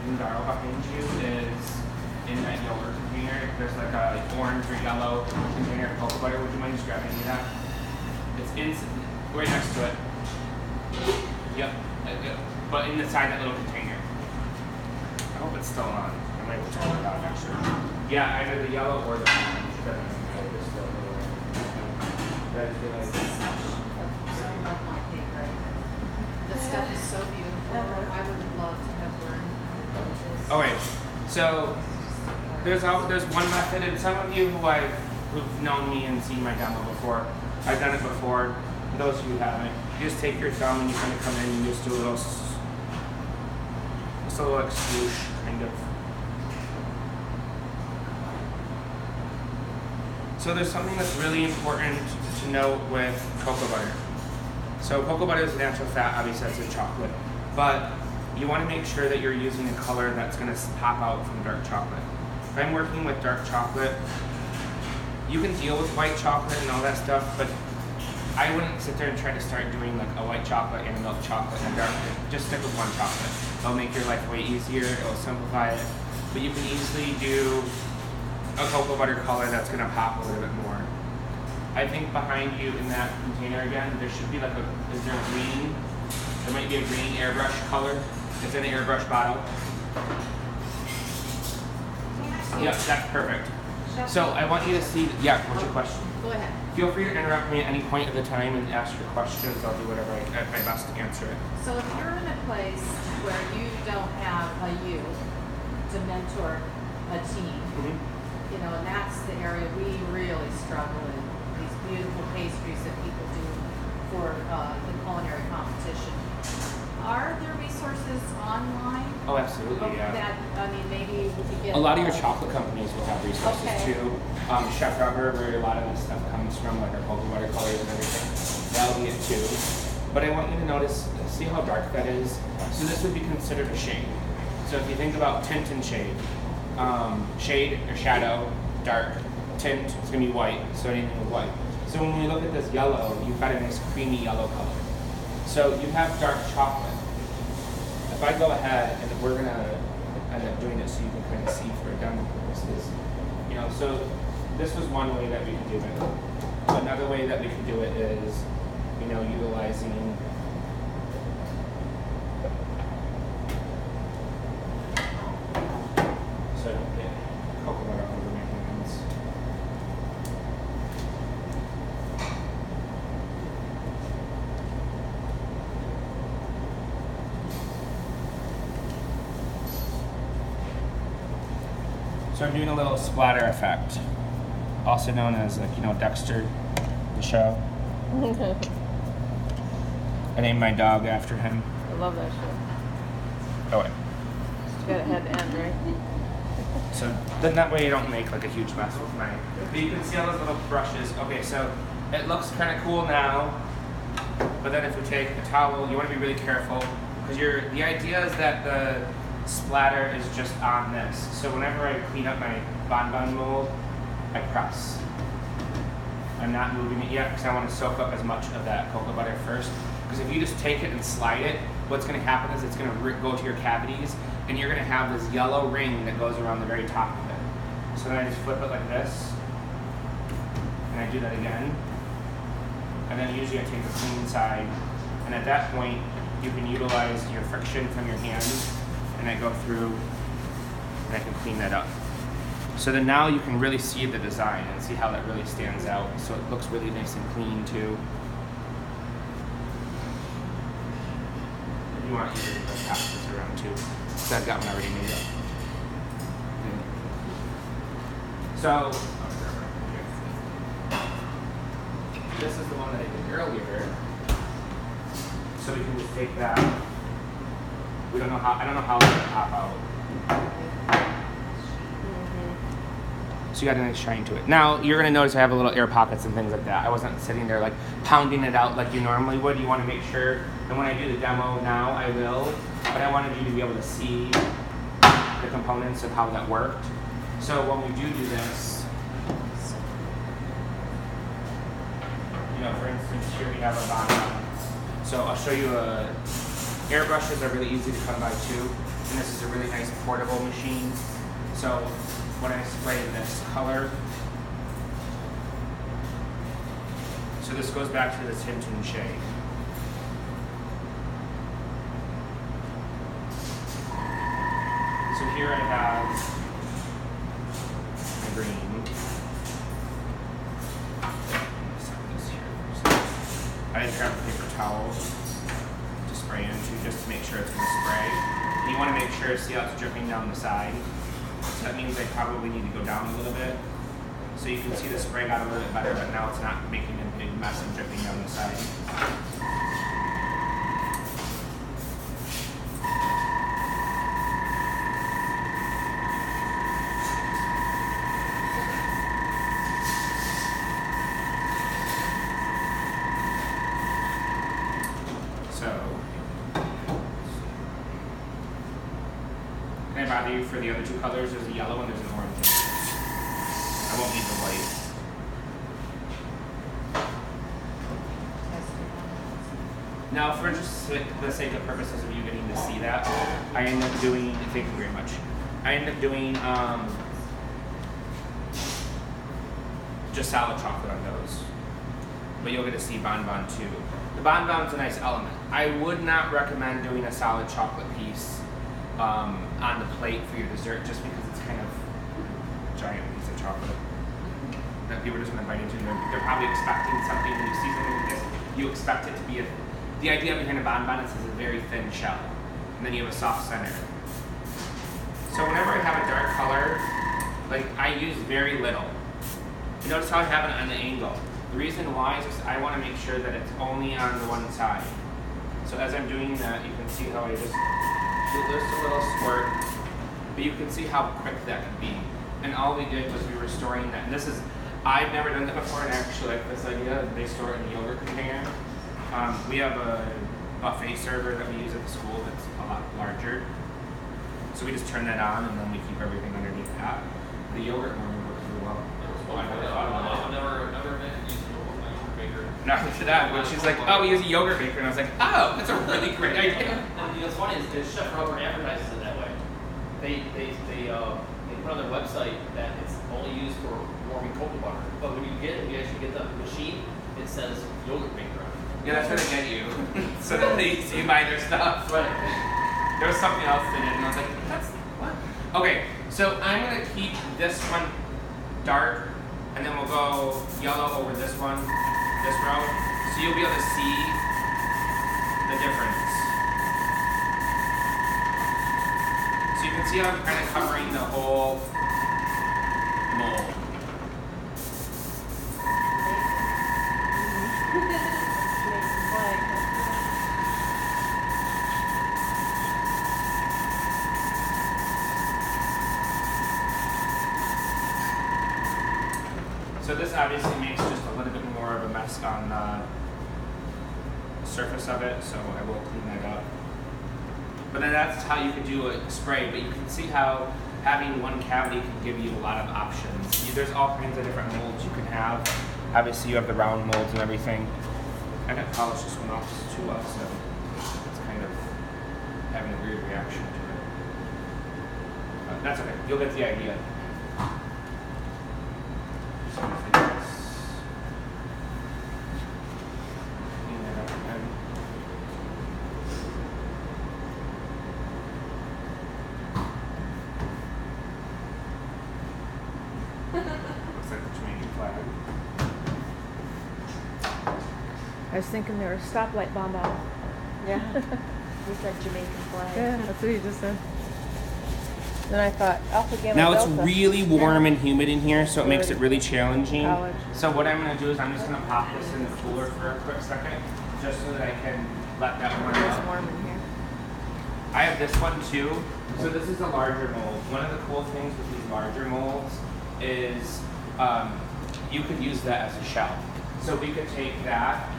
Gundaro behind you is in that yellow container. There's like a orange or yellow container of cocoa butter. Would you mind just grabbing any of that? It's right next to it. Yep. But inside that little container. I hope it's still on. I might turn it on actually. Yeah, either the yellow or the orange. The stuff is so beautiful. I would love to have learned this. Okay, so there's one method, and some of you who've known me and seen my demo before, I've done it before. For those of you who haven't, you just take your thumb and you kind of come in and just do a little like swoosh, kind of. So there's something that's really important to note with cocoa butter. So cocoa butter is a natural fat, obviously that's in chocolate, but you want to make sure that you're using a color that's going to pop out from dark chocolate. If I'm working with dark chocolate, you can deal with white chocolate and all that stuff, but I wouldn't sit there and try to start doing like a white chocolate and a milk chocolate and a dark. Just stick with one chocolate. It'll make your life way easier, it'll simplify it, but you can easily do a cocoa butter color that's going to pop a little bit more. I think behind you in that container again, there should be like is there a green? There might be a green airbrush color. It's in an airbrush bottle. Yep, that's perfect. So I want you to see, yeah, what's your question? Go ahead. Feel free to interrupt me at any point of the time and ask your questions. I'll do whatever at my best to answer it. So if you're in a place where you don't have a you to mentor a team, you know, and that's the area we really struggle in, these beautiful pastries that people do for the culinary competition. Are there resources online? Oh, absolutely, yeah. That, I mean, maybe we could get... A lot of your chocolate companies will have resources too. Chef Rubber, where a lot of this stuff comes from, like our cocoa butter colors and everything, that'll be it too. But I want you to notice, see how dark that is? So this would be considered a shade. So if you think about tint and shade, shade or shadow, dark, tint, it's gonna be white, so anything with white. So when we look at this yellow, you've got a nice creamy yellow color. So you have dark chocolate. If I go ahead, and we're gonna end up doing it so you can kind of see for demo purposes, you know, so this was one way that we could do it. Another way that we could do it is, you know, utilizing so I don't get cocoa butter all over my hands. So I'm doing a little splatter effect, also known as, like, you know, Dexter, the show. I named my dog after him. I love that show. Oh, wait. It's got a head end, right? So then that way you don't make like a huge mess with mine. But you can see all those little brushes. Okay, so it looks kind of cool now, but then if we take a towel, you want to be really careful, because the idea is that the splatter is just on this. So whenever I clean up my bonbon mold, I press. I'm not moving it yet because I want to soak up as much of that cocoa butter first. Because if you just take it and slide it, what's going to happen is it's going to go to your cavities, and you're going to have this yellow ring that goes around the very top of it. So then I just flip it like this, and I do that again. And then usually I take the clean side, and at that point, you can utilize your friction from your hands, and I go through, and I can clean that up. So then now you can really see the design and see how that really stands out. So it looks really nice and clean too. If you want, you can pass this around too, because I've got one already made up. So, this is the one that I did earlier. So we can just take that. I don't know how it's gonna pop out. So you got a nice shine to it. Now, you're gonna notice I have a little air pockets and things like that. I wasn't sitting there like pounding it out like you normally would. You wanna make sure, and when I do the demo now, I will, but I wanted you to be able to see the components of how that worked. So when we do this, you know, for instance, here we have a bonbon. So I'll show you airbrushes are really easy to come by too. And this is a really nice portable machine. So when I spray this color, so this goes back to the tint and shade. So here I have my green. Set this here. So I just grab a paper towel to spray into just to make sure it's going to spray. And you want to make sure, see how it's dripping down the side. So that means I probably need to go down a little bit. So you can see the spray got a little bit better, but now it's not making a big mess and dripping down the side. Can I bother you for the other two colors? There's a yellow and there's an orange. I won't need the white. Now, for just the sake of purposes of you getting to see that, I end up doing, thank you very much, I end up doing just solid chocolate on those. But you'll get to see bonbon too. The bonbon's a nice element. I would not recommend doing a solid chocolate piece on the plate for your dessert just because it's kind of a giant piece of chocolate that people are just going to bite into. They're probably expecting something when you see something like this. You expect it to be the idea behind a bonbon is it's a very thin shell and then you have a soft center. So whenever I have a dark color, like I use very little. You notice how I have it on the angle. The reason why is because I want to make sure that it's only on the one side. So as I'm doing that, you can see how I just do just a little squirt, but you can see how quick that can be. And all we did was we were storing that. And this is, I've never done that before, and I actually like this idea. They store it in a yogurt container. We have a buffet server that we use at the school that's a lot larger. So we just turn that on, and then we keep everything underneath that. The yogurt one works really well. I've never been using a yogurt maker. Not to that, but she's like, oh, we use a yogurt maker, and I was like, oh, that's a really great idea. And what's funny is that Chef Robert advertises it that way. They put on their website that it's only used for warming cocoa butter. But when you actually get the machine, it says yogurt maker on it. Yeah, that's how they get you. So that they see you buy their stuff. Right. There was something else in it, and I was like, that's what? Okay, so I'm gonna keep this one dark, and then we'll go yellow over this one, this row, so you'll be able to see the difference. So you can see how I'm kind of covering the whole mold. So this obviously makes just a little bit more of a mess on the surface of it, so I will clean that up. But then that's how you could do a spray, but you can see how having one cavity can give you a lot of options. There's all kinds of different molds you can have. Obviously you have the round molds and everything. I got polished this one off too well, so it's kind of having a weird reaction to it. But that's okay, you'll get the idea. I was thinking they were stoplight bonbons. Yeah. You said Jamaican flag. Yeah, that's what you just said. Then I thought Alpha Gamma Now it's Delta. really warm and humid in here, so it makes it really challenging. College. So what I'm going to do is I'm just going to pop this in the cooler for a quick second, just so that I can let that warm It's up. warm in here. I have this one too. So this is a larger mold. One of the cool things with these larger molds is you could use that as a shell. So we could take that,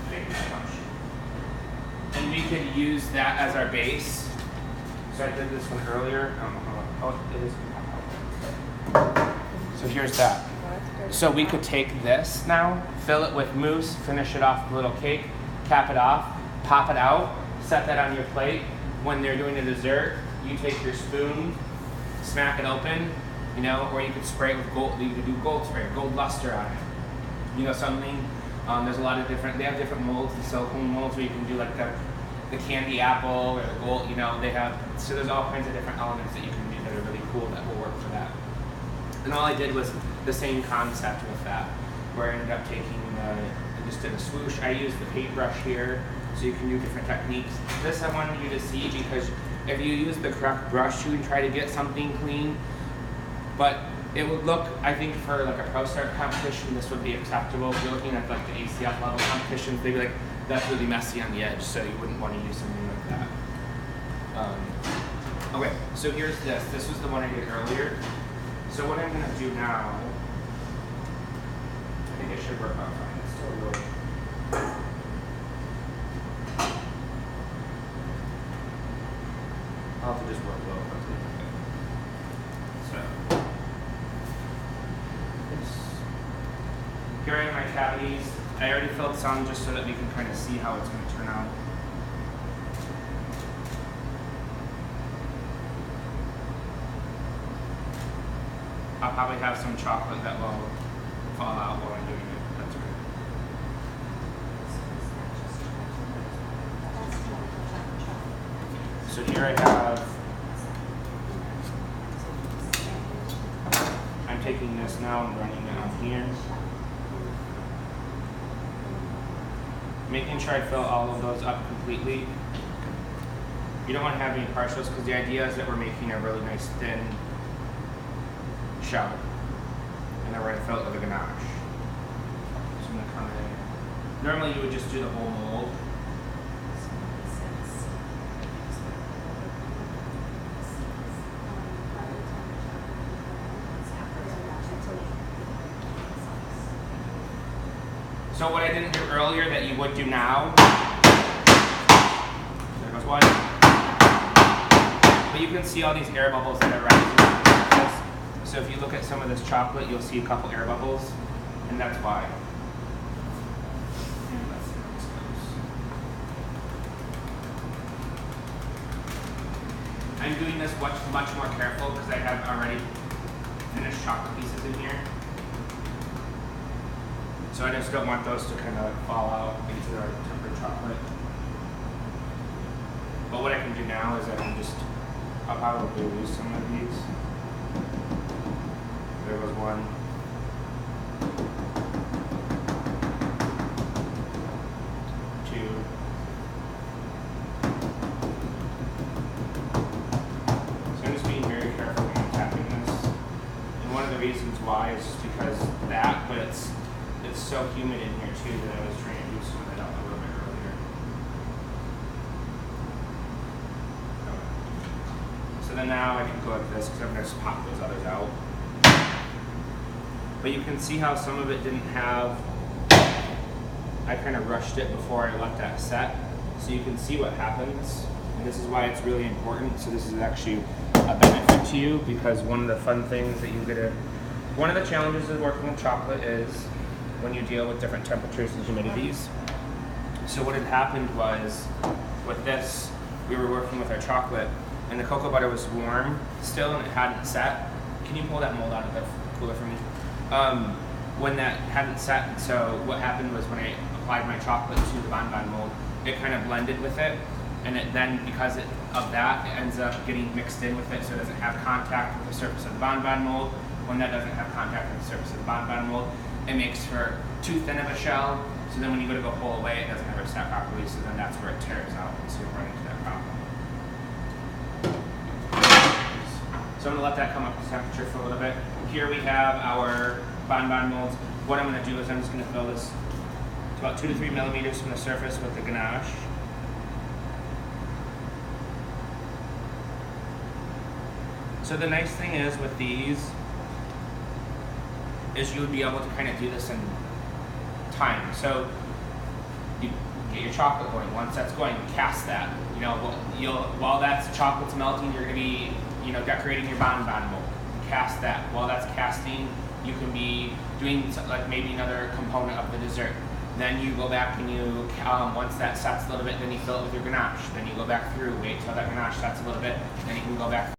thank you so much, and we could use that as our base. So I did this one earlier. Oh, it is. So here's that. Oh, that's good. So we could take this now, fill it with mousse, finish it off with a little cake, cap it off, pop it out, set that on your plate. When they're doing a dessert, you take your spoon, smack it open, you know, or you could spray it with gold. You could do gold spray, gold luster on it. You know something? There's a lot of different. They have different molds, the silicone molds, where you can do like the candy apple or the gold. You know, they have. So there's all kinds of different elements that you can do that are really cool that will work for that. And all I did was the same concept with that, where I ended up taking. I just did a swoosh. I used the paintbrush here, so you can do different techniques. This I wanted you to see because if you use the correct brush, you can try to get something clean. But it would look, I think, for like a ProStart competition, this would be acceptable. If you're looking at like the ACF level competitions, they'd be like, that's really messy on the edge, so you wouldn't want to use something like that. Okay, so here's this. This was the one I did earlier. So what I'm gonna do now, I think it should work out fine. It's still really. I'll have to just work a little quickly. So. Here are my cavities. I already filled some just so that we can kind of see how it's going to turn out. I'll probably have some chocolate that will fall out while I'm doing it. That's okay. So here I have, I'm taking this now and running it on here. Making sure I fill all of those up completely. You don't want to have any partials because the idea is that we're making a really nice thin shell. And then we're going to fill it with a ganache. So I'm going to come in. Normally you would just do the whole mold. So what I didn't do earlier that you would do now, there goes one. But you can see all these air bubbles that are rising. So if you look at some of this chocolate, you'll see a couple air bubbles, and that's why. And let's see how this goes. I'm doing this much more careful because I have already finished chocolate pieces in here. So I just don't want those to kind of fall out into our tempered chocolate. But what I can do now is I'll probably lose some of these. There was one. Two. So I'm just being very careful when I'm tapping this. And one of the reasons why is just because that, but it's so humid in here too that I was trying to do some of that out a little bit earlier. Okay. So then now I can go like this because I'm going to pop those others out. But you can see how some of it didn't have, I kind of rushed it before I let that set. So you can see what happens. And this is why it's really important. So this is actually a benefit to you because one of the fun things that you get to, one of the challenges of working with chocolate is when you deal with different temperatures and humidities. So what had happened was, with this, we were working with our chocolate, and the cocoa butter was warm still, and it hadn't set. Can you pull that mold out of the cooler for me? When that hadn't set, so what happened was when I applied my chocolate to the bonbon mold, it kind of blended with it, and it then, because of that, it ends up getting mixed in with it, so it doesn't have contact with the surface of the bonbon mold. When that doesn't have contact with the surface of the bonbon mold, it makes for too thin of a shell, so then when you go to go pull away, it doesn't ever set properly, so then that's where it tears out, and so you run into that problem. So I'm going to let that come up to temperature for a little bit. Here we have our bonbon molds. What I'm going to do is I'm just going to fill this to about 2 to 3 millimeters from the surface with the ganache. So the nice thing is with these, is you would be able to kind of do this in time. So you get your chocolate going. Once that's going, cast that. You know, while that's chocolate's melting, you're gonna be, you know, decorating your bonbon mold. Cast that. While that's casting, you can be doing like maybe another component of the dessert. Then you go back and you, once that sets a little bit, then you fill it with your ganache. Then you go back through, wait till that ganache sets a little bit, then you can go back